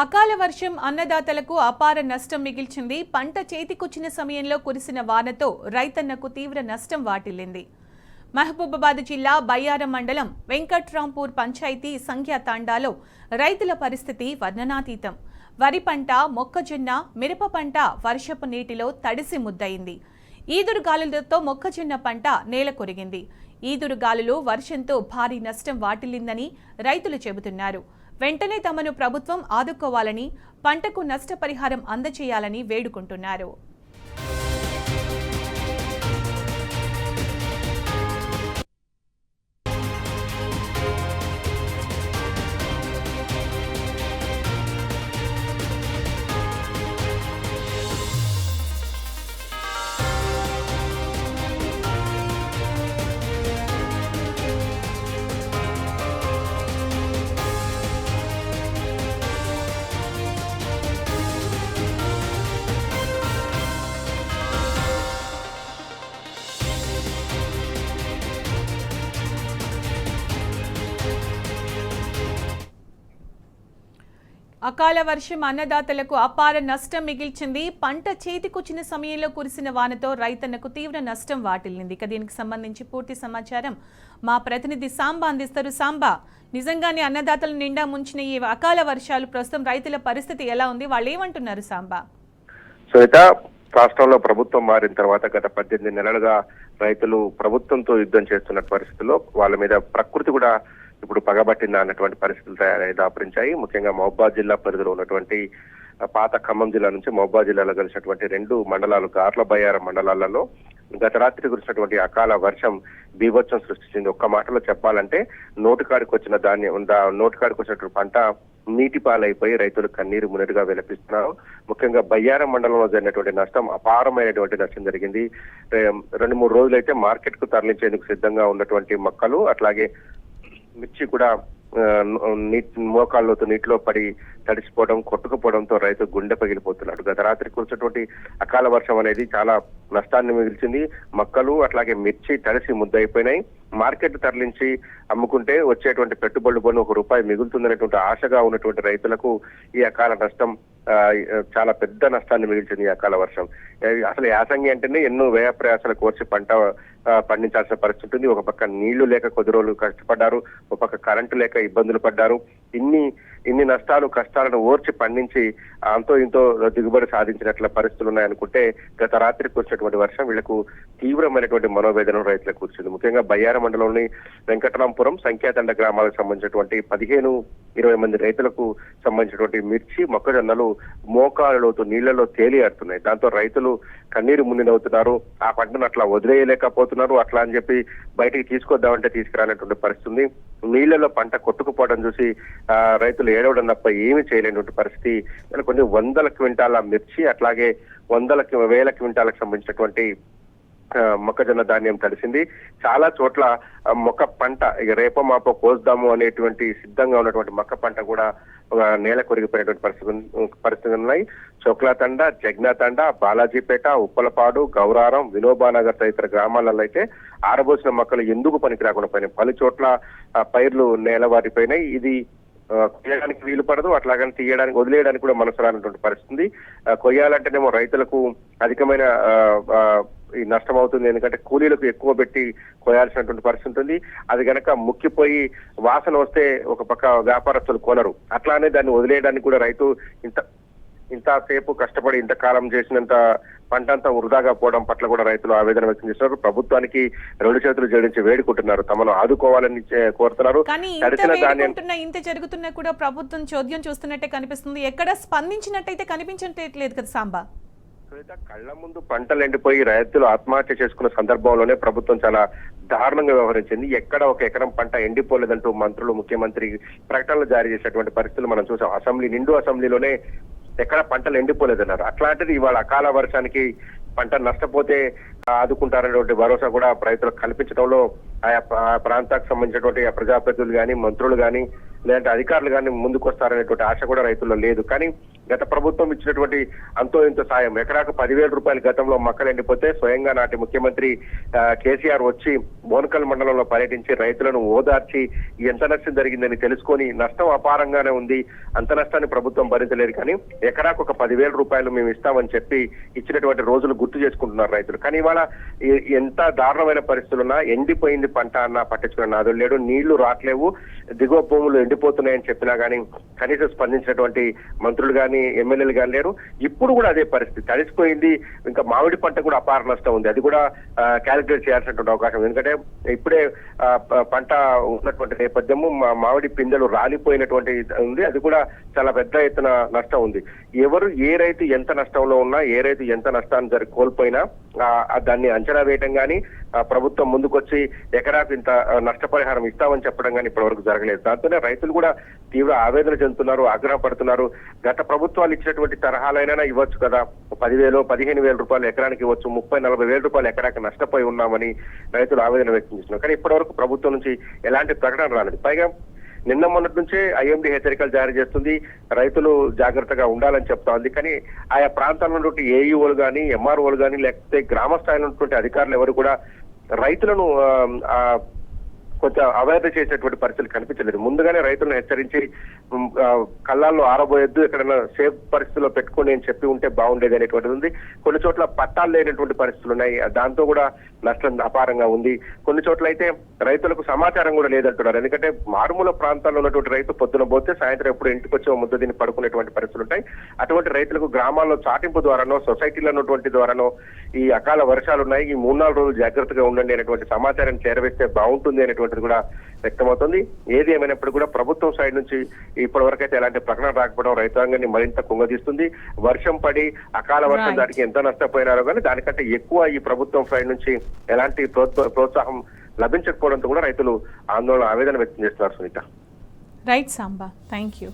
అకాల వర్షం అన్నదాతలకు అపార నష్టం మిగిల్చింది. పంట చేతికొచ్చిన సమయంలో కురిసిన వానతో రైతన్నకు తీవ్ర నష్టం వాటిల్లింది. మహబూబాబాద్ జిల్లా బయ్యారం మండలం వెంకట్రాంపూర్ పంచాయతీ సంఖ్యా తాండాలో రైతుల పరిస్థితి వర్ణనాతీతం. వరి పంట, మొక్కజొన్న, మిరప పంట వర్షపు నీటిలో తడిసి ముద్దయింది. ఈదురుగాలులతో మొక్కజొన్న పంట నేల కొరిగింది. ఈదురుగాలులు వర్షంతో భారీ నష్టం వాటిల్లిందని రైతులు చెబుతున్నారు. వెంటనే తమను ప్రభుత్వం ఆదుకోవాలని, పంటకు నష్టపరిహారం అందజేయాలని వేడుకుంటున్నారు. అకాల వర్షం అన్నదాతలకు అపార నష్టం మిగిల్చింది. పంట చేతికొచ్చిన సమయంలో కురిసిన వానతో రైతన్నకు తీవ్ర నష్టం వాటిల్లింది. దీనికి సంబంధించి పూర్తి సమాచారం మా ప్రతినిధి సాంబా అందిస్తారు. సాంబా, నిజంగానే అన్నదాతలు నిండా ముంచిన ఈ అకాల వర్షాలు ప్రస్తుతం రైతుల పరిస్థితి ఎలా ఉంది? వాళ్ళు ఏమంటున్నారు సాంబా? శ్వేత, రాష్ట్రంలో ప్రభుత్వం మారిన తర్వాత గత 18 నెలలుగా రైతులు ప్రభుత్వంతో యుద్ధం చేస్తున్న పరిస్థితుల్లో వాళ్ళ మీద ప్రకృతి కూడా ఇప్పుడు పగబట్టిందా అన్నటువంటి పరిస్థితులు దాపరించాయి. ముఖ్యంగా మహబూబాబాద్ జిల్లా పరిధిలో ఉన్నటువంటి పాత ఖమ్మం జిల్లా నుంచి మహబూబాబాద్ జిల్లాలో కలిసినటువంటి 2 మండలాలు గార్ల బయ్యారం మండలాలలో గత రాత్రి కురిసినటువంటి అకాల వర్షం బీభత్సం సృష్టించింది. ఒక్క మాటలో చెప్పాలంటే నోటికాడికి వచ్చిన నోటికాడికి వచ్చినటువంటి పంట నీటి పాలైపోయి రైతులు కన్నీరు మున్నీరుగా విలపిస్తున్నారు. ముఖ్యంగా బయ్యారం మండలంలో జరిగినటువంటి నష్టం అపారమైనటువంటి నష్టం జరిగింది. 2-3 రోజులైతే మార్కెట్ కు తరలించేందుకు సిద్ధంగా ఉన్నటువంటి మొక్కలు, అట్లాగే మిర్చి కూడా మోకాళ్ళతో నీటిలో పడి తడిసిపోవడం, కొట్టుకుపోవడంతో రైతు గుండె పగిలిపోతున్నాడు. గత రాత్రి కురిసినటువంటి అకాల వర్షం అనేది చాలా నష్టాన్ని మిగిల్చింది. మొక్కలు అట్లాగే మిర్చి తడిసి ముద్దయిపోయినాయి. మార్కెట్ తరలించి అమ్ముకుంటే వచ్చేటువంటి పెట్టుబడులు పోను ₹1 మిగులుతుందనేటువంటి ఆశగా ఉన్నటువంటి రైతులకు ఈ అకాల నష్టం చాలా పెద్ద నష్టాన్ని మిగిల్చింది. ఈ అకాల వర్షం అసలు యాసంగి అంటేనే ఎన్నో వ్యయ ప్రయాసాలు కోర్చి పంట పండించాల్సిన పరిస్థితి ఉంటుంది. ఒక పక్క నీళ్లు లేక కొద్ది రోజులు కష్టపడ్డారు, ఒక పక్క కరెంటు లేక ఇబ్బందులు పడ్డారు. ఇన్ని నష్టాలు కష్టాలను ఓర్చి పండించి అంతో ఇంతో దిగుబడి సాధించినట్ల పరిస్థితులు ఉన్నాయనుకుంటే గత రాత్రి కురిసినటువంటి వర్షం వీళ్లకు తీవ్రమైనటువంటి మనోవేదనను రైతులకు కూర్చుంది. ముఖ్యంగా బయ్యారం మండలంలోని వెంకటరాంపురం సంఖ్యాతండ గ్రామాలకు సంబంధించినటువంటి 15-20 మంది రైతులకు సంబంధించినటువంటి మిర్చి, మొక్కజొన్నలు మోకాళ్ళలోతు నీళ్లలో తేలియాడుతున్నాయి. దాంతో రైతులు కన్నీరు మున్నీరవుతున్నారు. ఆ పంటను అట్లా వదిలేయలేకపోతున్నారు. అట్లా అని చెప్పి బయటికి తీసుకొద్దామంటే తీసుకురానటువంటి పరిస్థితి. నీళ్లలో పంట కొట్టుకుపోవడం చూసి రైతులు ఏడవడం తప్ప ఏమీ చేయలేనటువంటి పరిస్థితి. కొన్ని వందల క్వింటాల మిర్చి, అట్లాగే వేల క్వింటాలకు సంబంధించినటువంటి మొక్కజొన్న ధాన్యం తడిసింది. చాలా చోట్ల మొక్క పంట ఇక రేపో మాపో కోద్దాము అనేటువంటి సిద్ధంగా ఉన్నటువంటి మొక్క పంట కూడా నేల కొరిగిపోయినటువంటి పరిస్థితులు ఉన్నాయి. చోక్లాతండ, జగ్నాతండ, బాలాజీపేట, ఉప్పలపాడు, గౌరారం, వినోబానగర్ తదితర గ్రామాలలో అయితే ఆరబోసిన మొక్కలు ఎందుకు పనికి రాకుండా పోయినాయి. పలు చోట్ల పైర్లు నేలవారిపోయినాయి. ఇది కొయ్యడానికి వీలు పడదు, అట్లాగని తీయడానికి వదిలేయడానికి కూడా మనసు రానటువంటి పరిస్థితి. కొయ్యాలంటేనేమో రైతులకు అధికమైన ఈ నష్టం అవుతుంది. ఎందుకంటే కూలీలకు ఎక్కువ పెట్టి కొయ్యాల్సినటువంటి పరిస్థితి ఉంటుంది. అది గనక ముక్కిపోయి వాసన వస్తే ఒక పక్క వ్యాపారస్తులు కొనరు. అట్లానే దాన్ని వదిలేయడానికి కూడా రైతు ఇంతసేపు కష్టపడి ఇంతకాలం చేసినంత పంట అంతా వృధాగా పోవడం పట్ల కూడా రైతులు ఆవేదన వ్యక్తం చేస్తున్నారు. ప్రభుత్వానికి 2 చేతులు జోడించి వేడుకుంటున్నారు, తమను ఆదుకోవాలని కోరుతున్నారు. ఇంత జరుగుతున్నా కూడా ప్రభుత్వం చోద్యం చూస్తున్నట్టే కనిపిస్తుంది. ఎక్కడ స్పందించినట్టయితే కనిపించట్లేదు కదా సాంబా? కళ్ల ముందు పంటలు ఎండిపోయి రైతులు ఆత్మహత్య చేసుకున్న సందర్భంలోనే ప్రభుత్వం చాలా దారుణంగా వ్యవహరించింది. ఎక్కడ ఒక ఎకరం పంట ఎండిపోలేదంటూ మంత్రులు, ముఖ్యమంత్రి ప్రకటనలు జారీ చేసేటువంటి పరిస్థితులు మనం చూసాం. నిండు అసెంబ్లీలోనే ఎక్కడ పంటలు ఎండిపోలేదన్నారు. అట్లాంటిది ఇవాళ అకాల వర్షానికి పంట నష్టపోతే ఆదుకుంటారనేటువంటి భరోసా కూడా రైతులకు కల్పించడంలో ఆయా ప్రాంతానికి సంబంధించినటువంటి ప్రజాప్రతినిధులు కానీ, మంత్రులు కానీ లేదంటే అధికారులు కానీ ముందుకు వస్తారనేటువంటి ఆశ కూడా రైతుల్లో లేదు. కానీ గత ప్రభుత్వం ఇచ్చినటువంటి అంతో ఇంత సాయం, ఎకరాకు 10,000 రూపాయలు గతంలో మొక్కలు ఎండిపోతే స్వయంగా నాటి ముఖ్యమంత్రి కేసీఆర్ వచ్చి బోనకల్ మండలంలో పర్యటించి రైతులను ఓదార్చి ఎంత నష్టం జరిగిందని తెలుసుకొని నష్టం అపారంగానే ఉంది, అంత నష్టాన్ని ప్రభుత్వం భరించలేదు, కానీ ఎకరాకు ఒక 10,000 రూపాయలు మేము ఇస్తామని చెప్పి ఇచ్చినటువంటి రోజులు గుర్తు చేసుకుంటున్నారు రైతులు. కానీ ఇవాళ ఎంత దారుణమైన పరిస్థితులున్నా ఎండిపోయింది పంట అన్నా పట్టించుకున్న నాదులు లేడు, నీళ్లు రావట్లేవు, దిగువ భూములు ఎండిపోతున్నాయని చెప్పినా గానీ కనీసం స్పందించినటువంటి మంత్రులు గాని ఎమ్మెల్యేలు కానీ లేరు. ఇప్పుడు కూడా అదే పరిస్థితి, తడిసిపోయింది. ఇంకా మామిడి పంట కూడా అపార నష్టం ఉంది, అది కూడా క్యాలిక్యులేట్ చేయాల్సినటువంటి అవకాశం. ఎందుకంటే ఇప్పుడే పంట ఉన్నటువంటి నేపథ్యము మామిడి పిందెలు రాలిపోయినటువంటి ఉంది, అది కూడా చాలా పెద్ద ఎత్తున నష్టం ఉంది. ఎవరు ఏ రైతు ఎంత నష్టంలో ఉన్నా, ఏ రైతు ఎంత నష్టాన్ని కోల్పోయినా దాన్ని అంచనా వేయటం కానీ ప్రభుత్వం ముందుకొచ్చి ఎకరాకు ఇంత నష్టపరిహారం ఇస్తామని చెప్పడం కానీ ఇప్పటి వరకు జరగలేదు. దాంతోనే రైతులు కూడా తీవ్ర ఆవేదన చెందుతున్నారు, ఆగ్రహపడుతున్నారు. గత ప్రభుత్వాలు ఇచ్చినటువంటి తరహాలైనా ఇవ్వచ్చు కదా, 10,000 15,000 రూపాయలు ఎకరానికి ఇవ్వచ్చు, 30,000-40,000 రూపాయలు ఎకరానికి నష్టపోయి ఉన్నామని రైతులు ఆవేదన వ్యక్తం చేస్తున్నారు. కానీ ఇప్పటి వరకు ప్రభుత్వం నుంచి ఎలాంటి ప్రకటన రాలేదు. పైగా నిన్న మొన్నటి నుంచే IMD హెచ్చరికలు జారీ చేస్తుంది, రైతులు జాగ్రత్తగా ఉండాలని చెప్తా ఉంది. కానీ ఆయా ప్రాంతాల్లో ఉన్నటువంటి AEOలు కానీ MROలు కానీ లేకపోతే గ్రామ స్థాయిలో ఉన్నటువంటి అధికారులు ఎవరు కూడా రైతులను కొంచెం అవేర్నెస్ చేసేటువంటి పరిస్థితులు కనిపించలేదు. ముందుగానే రైతులను హెచ్చరించి కళ్ళాల్లో ఆరబోయొద్దు, ఎక్కడైనా సేఫ్ పరిస్థితుల్లో పెట్టుకోండి అని చెప్పి ఉంటే బాగుండేది అనేటువంటిది ఉంది. కొన్ని చోట్ల పట్టాలు లేనటువంటి పరిస్థితులు ఉన్నాయి, దాంతో కూడా నష్టం అపారంగా ఉంది. కొన్ని చోట్ల అయితే రైతులకు సమాచారం కూడా లేదంటున్నారు. ఎందుకంటే మారుమూల ప్రాంతాల్లో ఉన్నటువంటి రైతు పొద్దున పోతే సాయంత్రం ఎప్పుడు ఇంటికి వచ్చి ముద్ద దీన్ని పడుకునేటువంటి పరిస్థితులు ఉంటాయి. అటువంటి రైతులకు గ్రామాల్లో చాటింపు ద్వారానో సొసైటీలో ఉన్నటువంటి ద్వారానో ఈ అకాల వర్షాలు ఉన్నాయి, ఈ 3-4 రోజులు జాగ్రత్తగా ఉండండి అనేటువంటి సమాచారం చేరవేస్తే బాగుంటుంది అనేటువంటిది కూడా వ్యక్తమవుతుంది. ఏది ఏమైనప్పుడు కూడా ప్రభుత్వం సైడ్ నుంచి ఇప్పటి వరకు అయితే ఎలాంటి ప్రకటన రాకపోవడం రైతాంగాన్ని మరింత కుంగదీస్తుంది. వర్షం పడి అకాల వర్షం దానికి ఎంత నష్టపోయినారో కానీ దానికంటే ఎక్కువ ఈ ప్రభుత్వం సైడ్ నుంచి ఎలాంటి ప్రోత్సాహం లభించకపోవడంతో కూడా రైతులు ఆందోళన ఆవేదన వ్యక్తం చేస్తున్నారు. Sunitha. Right Samba, thank you.